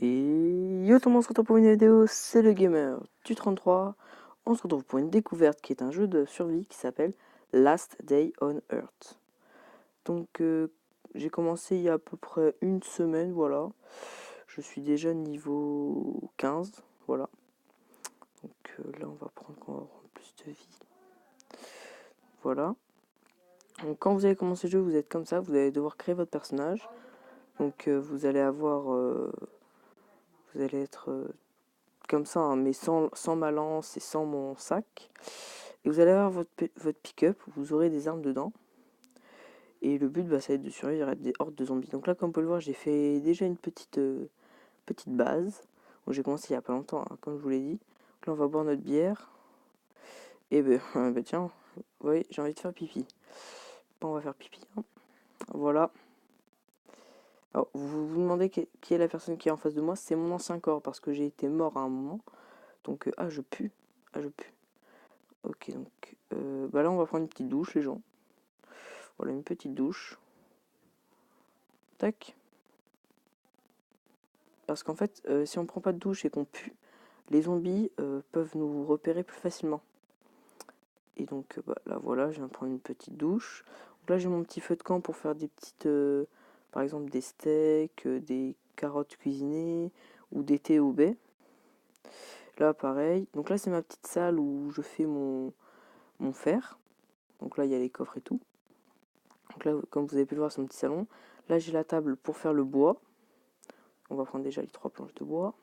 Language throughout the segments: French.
Et yo tout le monde, on se retrouve pour une vidéo, c'est le gamer du 33. On se retrouve pour une découverte qui est un jeu de survie qui s'appelle Last Day on Earth. Donc j'ai commencé il y a à peu près une semaine, voilà. Je suis déjà niveau 15, voilà. Donc là on va prendre plus de vie. Voilà. Donc quand vous allez commencer le jeu, vous êtes comme ça, vous allez devoir créer votre personnage. Donc vous allez avoir... vous allez être comme ça, hein, mais sans ma lance et sans mon sac. Et vous allez avoir votre pick-up, vous aurez des armes dedans. Et le but, bah, ça va être de survivre à des hordes de zombies. Donc là, comme on peut le voir, j'ai fait déjà une petite base. Donc j'ai commencé il y a pas longtemps, hein, comme je vous l'ai dit. Donc là, on va boire notre bière. Et ben, bah, tiens, vous voyez, j'ai envie de faire pipi. Bon, on va faire pipi, hein. Voilà. Alors, vous vous demandez qui est la personne qui est en face de moi. C'est mon ancien corps, parce que j'ai été mort à un moment. Donc, ah, je pue. Ah, je pue. Ok, donc, bah là, on va prendre une petite douche, les gens. Voilà, une petite douche. Tac. Parce qu'en fait, si on prend pas de douche et qu'on pue, les zombies peuvent nous repérer plus facilement. Et donc, bah, là, voilà, je viens de prendre une petite douche. Donc là, j'ai mon petit feu de camp pour faire des petites... par exemple, des steaks, des carottes cuisinées ou des thés au baies. Là, pareil. Donc là, c'est ma petite salle où je fais mon fer. Donc là, il y a les coffres et tout. Donc là, comme vous avez pu le voir, c'est mon petit salon. Là, j'ai la table pour faire le bois. On va prendre déjà les 3 planches de bois.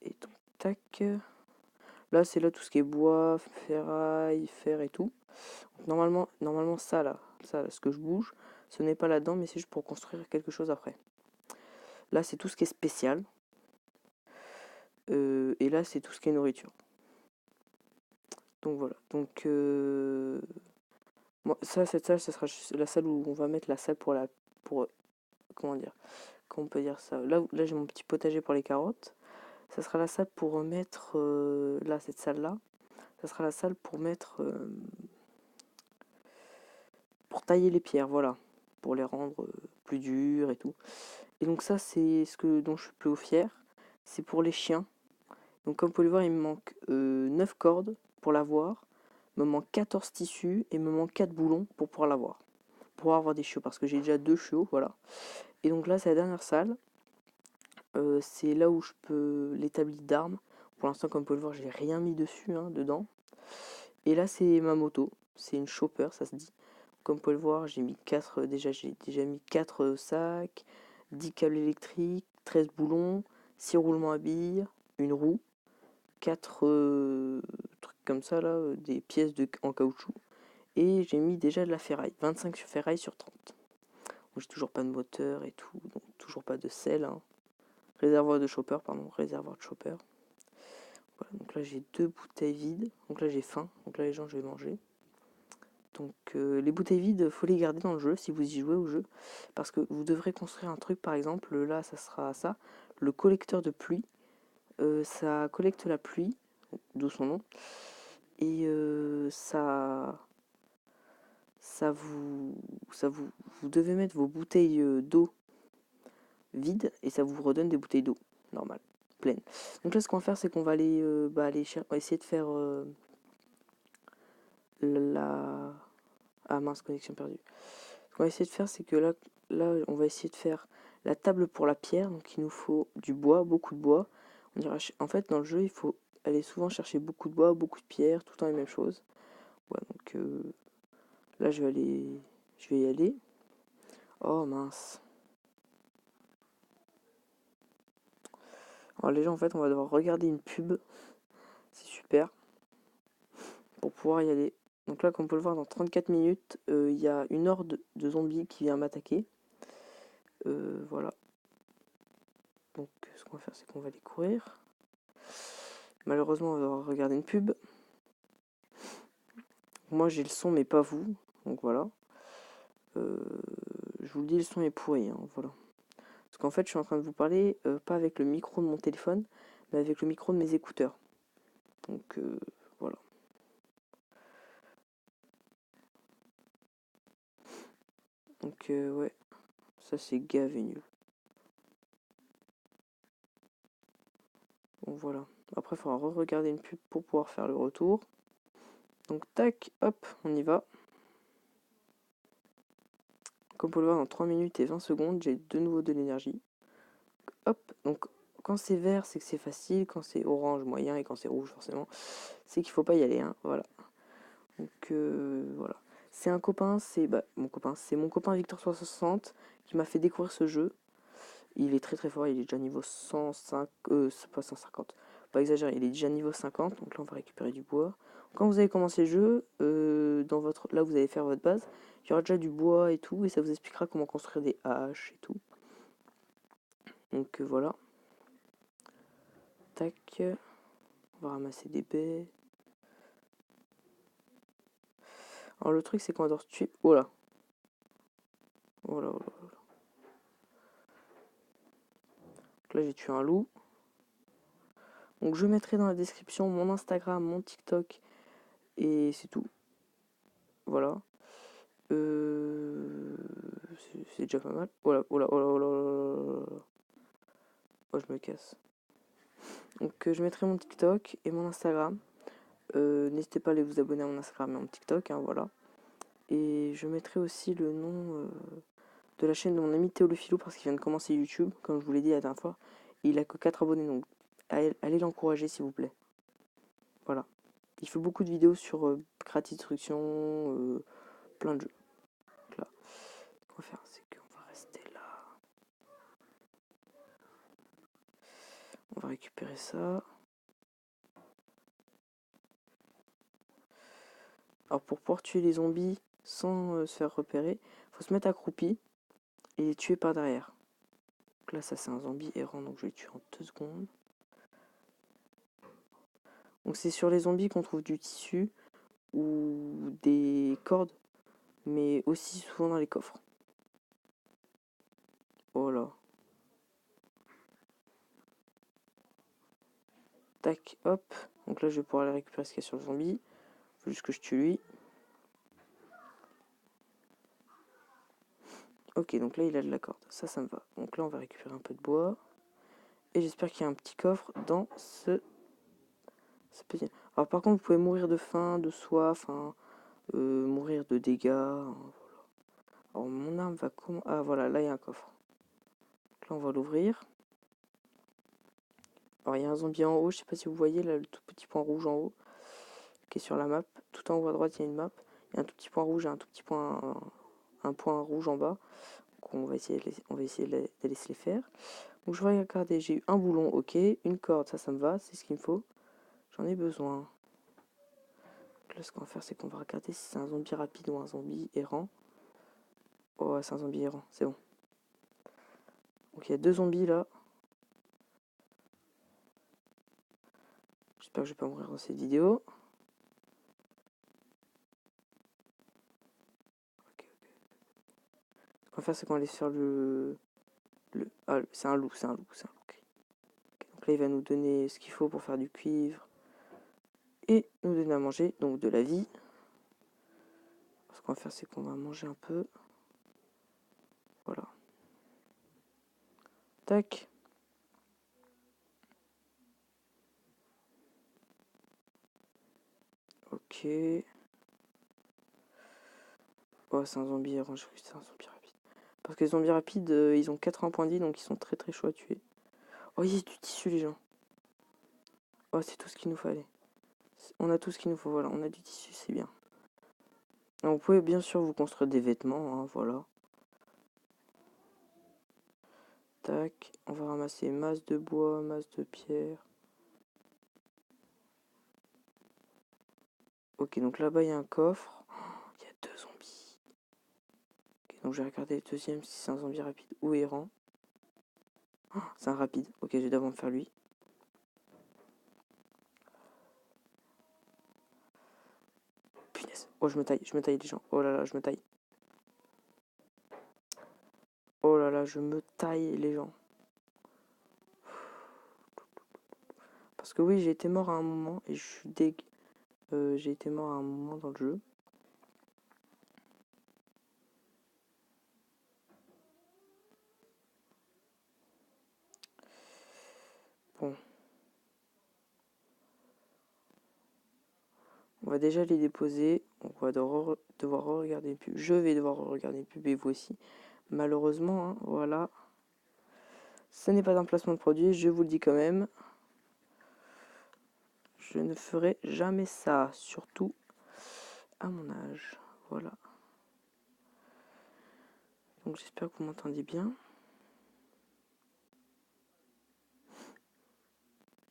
Et donc, tac. Là, c'est là tout ce qui est bois, ferraille, fer et tout. Donc, normalement ça là, ce que je bouge, ce n'est pas là-dedans, mais c'est juste pour construire quelque chose après. Là, c'est tout ce qui est spécial. Et là, c'est tout ce qui est nourriture. Donc voilà. Donc, cette salle, ce sera la salle où on va mettre la salle pour comment dire, comment on peut dire ça. Là, j'ai mon petit potager pour les carottes. Ça sera la salle pour mettre là, cette salle-là. Ça sera la salle pour mettre pour tailler les pierres, voilà, pour les rendre plus dures et tout. Et donc ça, c'est dont je suis plus fier. C'est pour les chiens. Donc comme vous pouvez le voir, il me manque 9 cordes pour l'avoir. Il me manque 14 tissus et il me manque 4 boulons pour pouvoir l'avoir. Pour pouvoir avoir des chiots, parce que j'ai déjà 2 chiots, voilà. Et donc là, c'est la dernière salle. C'est là où je peux l'établir d'armes. Pour l'instant, comme vous pouvez le voir, j'ai rien mis dessus, hein, dedans. Et là, c'est ma moto. C'est une chopper, ça se dit. Comme vous pouvez le voir, j'ai déjà mis 4 sacs, 10 câbles électriques, 13 boulons, 6 roulements à billes, une roue, 4 trucs comme ça là, des pièces en caoutchouc. Et j'ai mis déjà de la ferraille, 25 ferrailles sur 30. J'ai toujours pas de moteur et tout, donc toujours pas de sel, hein. Réservoir de chopper, pardon, réservoir de chopper. Voilà, donc là j'ai 2 bouteilles vides, donc là j'ai faim, donc là les gens je vais manger. Donc les bouteilles vides, faut les garder dans le jeu si vous y jouez au jeu. Parce que vous devrez construire un truc, par exemple, là ça sera ça, le collecteur de pluie. Ça collecte la pluie, d'où son nom. Et ça vous, vous devez mettre vos bouteilles d'eau vides et ça vous redonne des bouteilles d'eau normales, pleines. Donc là ce qu'on va faire c'est qu'on va essayer de faire la... Ah mince, connexion perdue. Ce qu'on va essayer de faire, c'est que là, on va essayer de faire la table pour la pierre. Donc, il nous faut du bois, beaucoup de bois. En fait, dans le jeu, il faut aller souvent chercher beaucoup de bois, beaucoup de pierres, tout le temps les mêmes choses. Ouais, donc là, je vais y aller. Oh mince. Alors, les gens, en fait, on va devoir regarder une pub. C'est super. Pour pouvoir y aller. Donc là, comme on peut le voir, dans 34 minutes, il y a une horde de zombies qui vient m'attaquer. Voilà. Donc, ce qu'on va faire, c'est qu'on va aller courir. Malheureusement, on va regarder une pub. Moi, j'ai le son, mais pas vous. Donc voilà. Je vous le dis, le son est pourri, hein, voilà. Parce qu'en fait, je suis en train de vous parler, pas avec le micro de mon téléphone, mais avec le micro de mes écouteurs. Donc voilà. Donc ouais, ça c'est gavé nul. Donc voilà. Après, il faudra re-regarder une pub pour pouvoir faire le retour. Donc tac, hop, on y va. Comme vous pouvez le voir, dans 3 minutes et 20 secondes, j'ai de nouveau de l'énergie. Hop, donc quand c'est vert, c'est que c'est facile. Quand c'est orange, moyen. Et quand c'est rouge, forcément, c'est qu'il faut pas y aller. Hein, voilà. Donc voilà. C'est un copain, c'est mon copain Victor360 qui m'a fait découvrir ce jeu. Il est très très fort, il est déjà niveau 105, c'est pas 150, pas exagéré, il est déjà niveau 50, donc là on va récupérer du bois. Quand vous avez commencé le jeu, là vous allez faire votre base, il y aura déjà du bois et tout, et ça vous expliquera comment construire des haches et tout. Donc voilà. Tac, on va ramasser des baies. Alors le truc c'est qu'on va devoir se tuer. Oh là. Oh là, oh là, oh là. Donc là j'ai tué un loup. Donc je mettrai dans la description mon Instagram, mon TikTok, et c'est tout. Voilà. C'est déjà pas mal. Oh là, oh là, oh là, oh là, oh là. Oh, je me casse. Donc je mettrai mon TikTok et mon Instagram. N'hésitez pas à aller vous abonner à mon Instagram et à mon TikTok, hein, voilà. Et je mettrai aussi le nom de la chaîne de mon ami Théo le Philo parce qu'il vient de commencer YouTube, comme je vous l'ai dit la dernière fois. Il a que 4 abonnés, donc allez l'encourager s'il vous plaît. Voilà. Il fait beaucoup de vidéos sur Creative Destruction, plein de jeux. Donc là, ce qu'on va faire, c'est qu'on va rester là. On va récupérer ça. Alors pour pouvoir tuer les zombies sans se faire repérer, faut se mettre accroupi et les tuer par derrière. Donc là ça c'est un zombie errant, donc je vais le tuer en 2 secondes. Donc c'est sur les zombies qu'on trouve du tissu ou des cordes, mais aussi souvent dans les coffres. Oh là. Tac, hop. Donc là je vais pouvoir aller récupérer ce qu'il y a sur le zombie. Faut juste que je tue lui. Ok, donc là il a de la corde, ça me va. Donc là on va récupérer un peu de bois. Et j'espère qu'il y a un petit coffre dans ce petit... Alors par contre vous pouvez mourir de faim, de soif, hein, mourir de dégâts. Hein, voilà. Alors mon arme va comment... Ah voilà, là il y a un coffre. Donc là on va l'ouvrir. Alors il y a un zombie en haut, je sais pas si vous voyez là le tout petit point rouge en haut qui est sur la map. Tout en haut à droite il y a une map. Il y a un tout petit point rouge et un tout petit point... un point rouge en bas. Donc on va essayer de laisser les faire. Donc je vais regarder, j'ai eu un boulon, ok, une corde, ça me va, c'est ce qu'il me faut. J'en ai besoin. Donc là ce qu'on va faire c'est qu'on va regarder si c'est un zombie rapide ou un zombie errant. Oh c'est un zombie errant, c'est bon. Donc il y a 2 zombies là. J'espère que je vais pas mourir dans cette vidéo. Ok. Ce qu'on va faire c'est qu'on va aller sur Ah c'est un loup, c'est un loup. Okay. Donc là il va nous donner ce qu'il faut pour faire du cuivre. Et nous donner à manger, donc de la vie. Ce qu'on va faire c'est qu'on va manger un peu. Voilà. Tac. Ok. Oh, c'est un zombie errant, je crois que c'est un zombie rapide. Parce que les zombies rapides, ils ont 80 points de vie, donc ils sont très très chauds à tuer. Oh, il y a du tissu, les gens. Oh, c'est tout ce qu'il nous fallait. On a tout ce qu'il nous faut, voilà. On a du tissu, c'est bien. Alors, vous pouvez bien sûr vous construire des vêtements, hein, voilà. Tac. On va ramasser masse de bois, masse de pierre. Ok, donc là-bas, il y a un coffre. Oh, il y a 2 zombies. Ok, donc je vais regarder le deuxième si c'est un zombie rapide ou errant. Oh, c'est un rapide. Ok, je vais d'abord me faire lui. Punaise. Oh, je me taille les gens. Oh là là, je me taille. Oh là là, je me taille les gens. Parce que oui, j'ai été mort à un moment et je suis deg. J'ai été mort à un moment dans le jeu. Bon. On va déjà les déposer. On va devoir regarder une pub. Je vais devoir regarder une pub et vous aussi. Malheureusement, hein, voilà. Ce n'est pas un placement de produit, je vous le dis quand même. Je ne ferai jamais ça, surtout à mon âge. Voilà. Donc j'espère que vous m'entendez bien.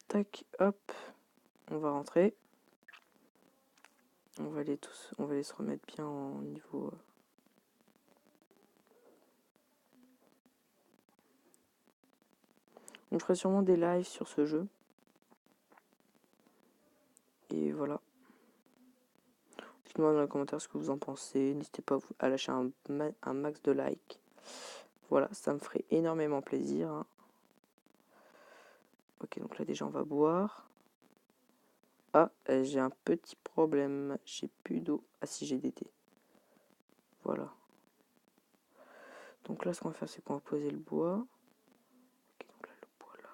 Tac, hop. On va rentrer. On va les se remettre bien en niveau. On ferait sûrement des lives sur ce jeu. Et voilà. Dites-moi dans les commentaires ce que vous en pensez. N'hésitez pas à lâcher un max de likes. Voilà, ça me ferait énormément plaisir. Hein. Ok, donc là déjà on va boire. Ah, j'ai un petit problème. J'ai plus d'eau. Ah si, j'ai d'été. Voilà. Donc là, ce qu'on va faire, c'est qu'on va poser le bois. Ok, donc là, le bois là.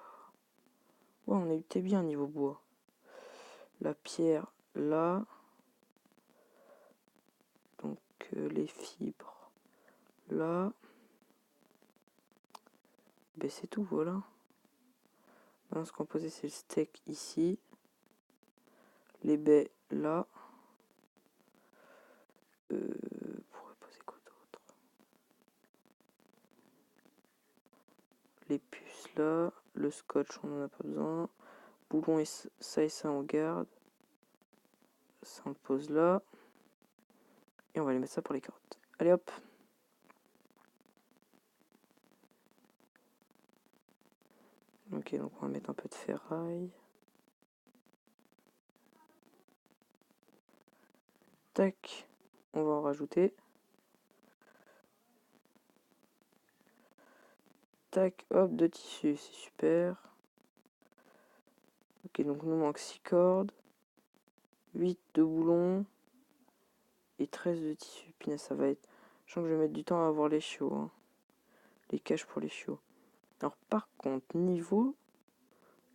Ouais, on a été bien niveau bois. La pierre là. Donc les fibres là. Ben c'est tout, voilà. Maintenant, ce qu'on va poser, c'est le steak ici. Les baies là. On pourrait poser quoi d'autre? Les puces là. Le scotch, on n'en a pas besoin. Boulon et ça on garde. Ça on le pose là. Et on va aller mettre ça pour les carottes. Allez hop. Ok, donc on va mettre un peu de ferraille. Tac. On va en rajouter. Tac, hop, de tissu, c'est super. Ok, donc il nous manque 6 cordes, 8 de boulons et 13 de tissu. Punaise, ça va être... Je sens que je vais mettre du temps à avoir les chiots. Hein. Les caches pour les chiots. Alors par contre, niveau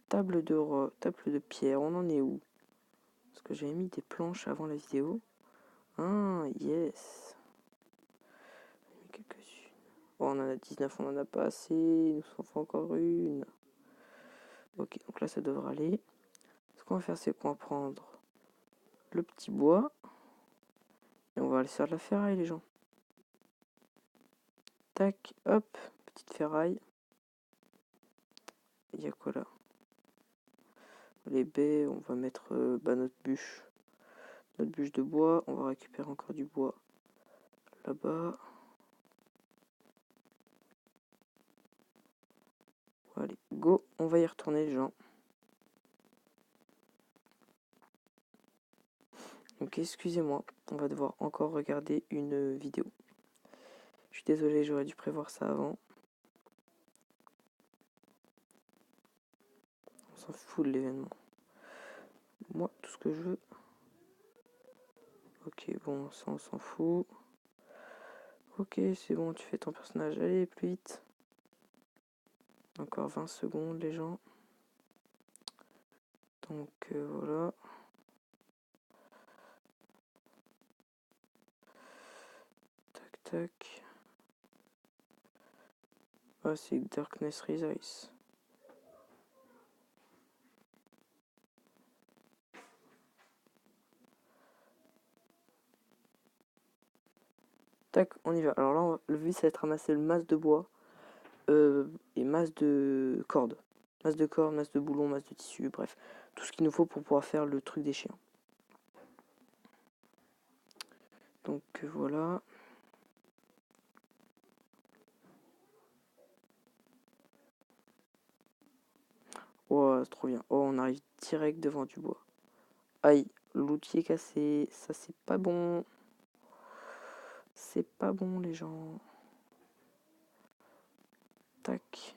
table de pierre, on en est où? Parce que j'avais mis des planches avant la vidéo. Ah, yes. J'en ai mis quelques-unes. Oh, on en a 19, on en a pas assez. Il nous en faut encore une. Ok, donc là, ça devrait aller. Ce qu'on va faire, c'est qu'on va prendre le petit bois. Et on va aller faire de la ferraille, les gens. Tac, hop, petite ferraille. Il y a quoi là? Les baies, on va mettre notre bûche. Notre bûche de bois. On va récupérer encore du bois là-bas. Allez, go, on va y retourner, les gens. Donc excusez-moi, on va devoir encore regarder une vidéo. Je suis désolé, j'aurais dû prévoir ça avant. On s'en fout de l'événement. Moi, tout ce que je veux... Ok, bon, ça on s'en fout. Ok, c'est bon, tu fais ton personnage. Allez, plus vite. Encore 20 secondes, les gens. Donc voilà. Tac, tac. Ah, c'est Darkness Rises. Tac, on y va. Alors là, le but, ça va être ramasser le masse de bois et masse de cordes. Masse de cordes, masse de boulons, masse de tissu, bref. Tout ce qu'il nous faut pour pouvoir faire le truc des chiens. Donc voilà. Oh, c'est trop bien. Oh, on arrive direct devant du bois. Aïe, l'outil est cassé. Ça, c'est pas bon. C'est pas bon, les gens. Tac.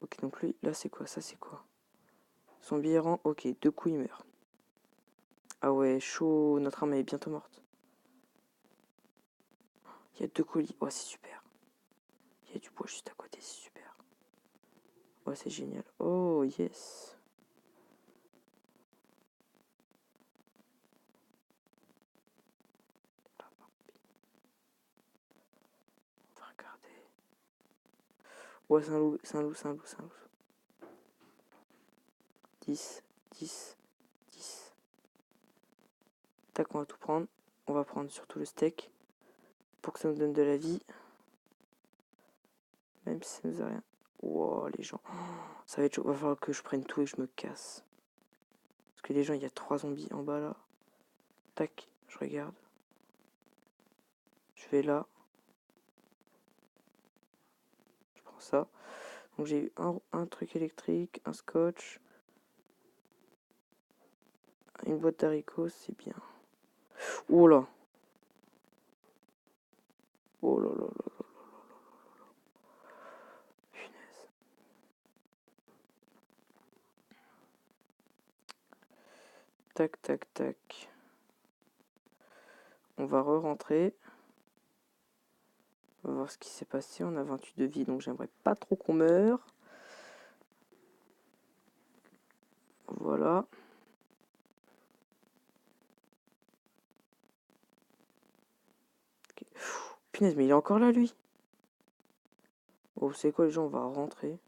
Ok, donc lui, là, c'est quoi? Ça, c'est quoi? Son billet rend. Ok, 2 coups, il meurt. Ah ouais, chaud. Notre arme est bientôt morte. Il y a 2 colis. Oh, c'est super. Il y a du bois juste à côté, c'est super. Ouais, c'est génial. Oh, yes. Ouais, c'est un loup, c'est un loup, c'est un loup, c'est un loup. 10, 10, 10. Tac, on va tout prendre. On va prendre surtout le steak pour que ça nous donne de la vie. Même si ça nous a rien. Wow, les gens. Ça va être chaud. Va falloir que je prenne tout et que je me casse. Parce que les gens, il y a 3 zombies en bas là. Tac, je regarde. Je vais là. Je prends ça. Donc j'ai eu un truc électrique, un scotch, une boîte d'haricots, c'est bien. Oh là. Oh là là là là. Punaise. Tac, tac, tac. On va re-rentrer. On va voir ce qui s'est passé. On a 28 de vie, donc j'aimerais pas trop qu'on meure. Voilà. Okay. Punaise, mais il est encore là, lui. Oh, c'est quoi, les gens? On va rentrer.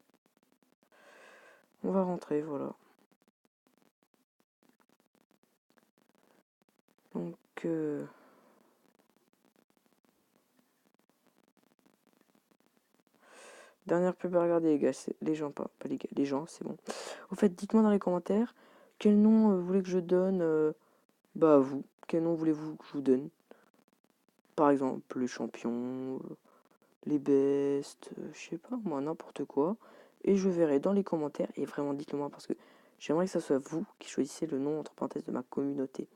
On va rentrer, voilà. Donc, dernière pub à regarder, les gars. Les gens, pas les gars. Les gens, c'est bon. Au fait, dites-moi dans les commentaires quel nom vous voulez que je donne bah à vous. Quel nom voulez-vous que je vous donne? Par exemple, les champions, les bestes, je sais pas, moi, n'importe quoi. Et je verrai dans les commentaires, et vraiment dites-le moi, parce que j'aimerais que ça soit vous qui choisissez le nom, entre parenthèses, de ma communauté.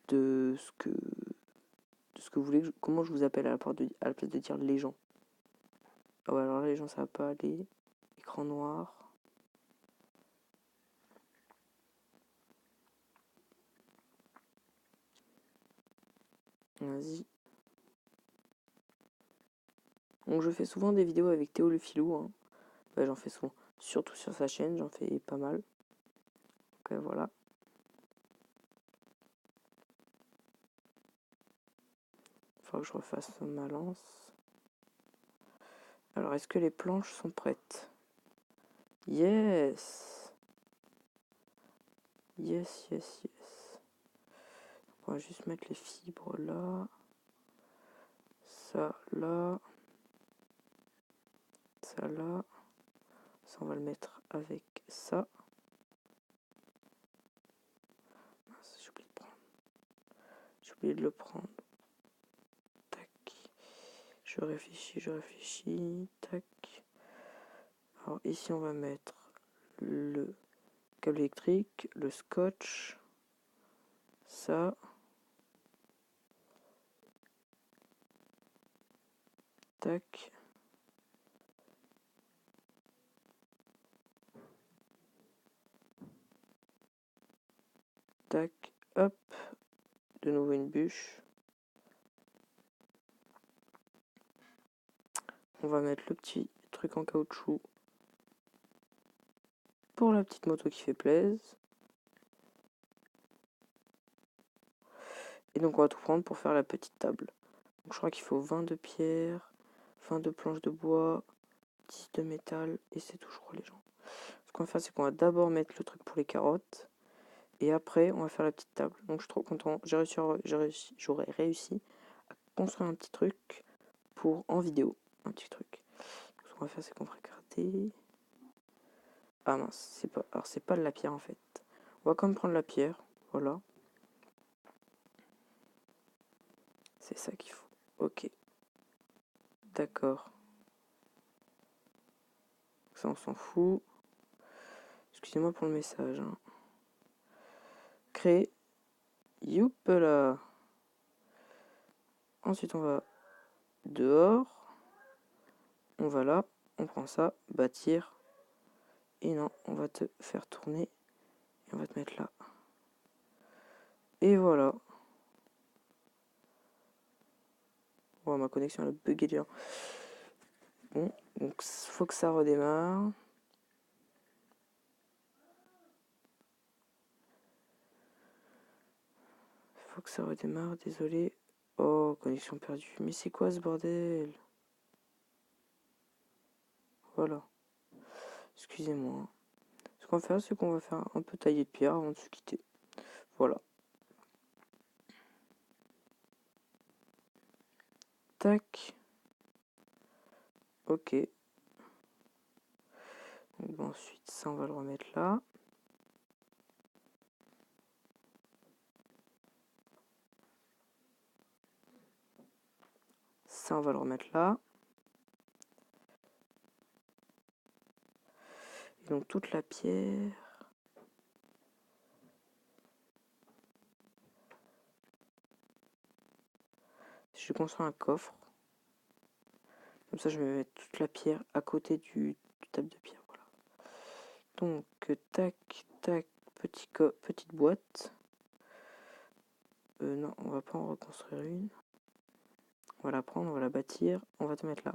De ce que vous voulez, comment je vous appelle à la place de dire les gens. Ah ouais, alors là, les gens, ça va pas aller. Écran noir. Vas-y. Donc je fais souvent des vidéos avec Théo le Filou. Hein. Bah, j'en fais souvent. Surtout sur sa chaîne, j'en fais pas mal. Donc voilà. Faut que je refasse ma lance. Alors, est-ce que les planches sont prêtes? Yes! Yes, yes, yes. On va juste mettre les fibres là. Ça là. Ça là. Ça, on va le mettre avec ça. J'ai oublié de prendre. J'ai oublié de le prendre. Tac. Je réfléchis. Tac. Alors ici, on va mettre le câble électrique, le scotch. Ça. Tac. Tac. Hop. De nouveau une bûche. On va mettre le petit truc en caoutchouc pour la petite moto qui fait plaisir. Et donc on va tout prendre pour faire la petite table. Donc je crois qu'il faut 20 de pierre, 20 de planches de bois, 10 de métal, et c'est tout je crois les gens. Ce qu'on va faire c'est qu'on va d'abord mettre le truc pour les carottes, et après on va faire la petite table. Donc je suis trop content, j'aurais réussi à construire un petit truc pour en vidéo. Un petit truc. Ce qu'on va faire c'est qu'on va regarder. Ah mince, c'est pas. Alors c'est pas de la pierre en fait. On va quand même prendre la pierre, voilà. C'est ça qu'il faut. Ok. D'accord. Ça, on s'en fout. Excusez-moi pour le message. Hein. Créer. Youpla. Ensuite, on va dehors. On va là. On prend ça. Bâtir. Et non, on va te faire tourner. Et on va te mettre là. Et voilà. Oh, ma connexion elle a bugué déjà. Bon, donc faut que ça redémarre. Faut que ça redémarre, désolé. Oh, connexion perdue. Mais c'est quoi ce bordel? Voilà. Excusez-moi. Ce qu'on va faire, c'est qu'on va faire un peu tailler de pierre avant de se quitter. Voilà. Tac. Ok. Donc, ensuite, ça, on va le remettre là. Ça, on va le remettre là. Et donc, toute la pierre. Je vais construire un coffre. Comme ça, je vais mettre toute la pierre à côté du table de pierre. Voilà. Donc, tac, tac, petite boîte. Non, on va pas en reconstruire une. On va la prendre, on va la bâtir. On va te mettre là.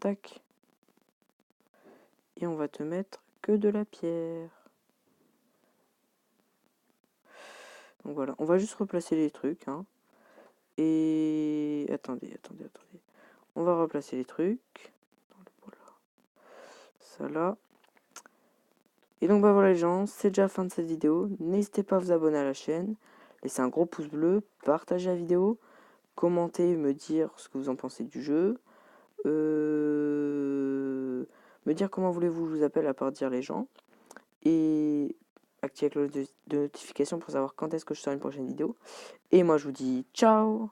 Tac. Et on va te mettre que de la pierre. Donc voilà, on va juste replacer les trucs. Hein. Et attendez. On va replacer les trucs. Ça là. Et donc bah voilà les gens, c'est déjà la fin de cette vidéo. N'hésitez pas à vous abonner à la chaîne. Laissez un gros pouce bleu, partagez la vidéo. Commentez, me dire ce que vous en pensez du jeu. Me dire comment voulez-vous que je vous appelle à part dire les gens. Et activez la cloche de notification pour savoir quand est-ce que je sors une prochaine vidéo. Et moi je vous dis ciao!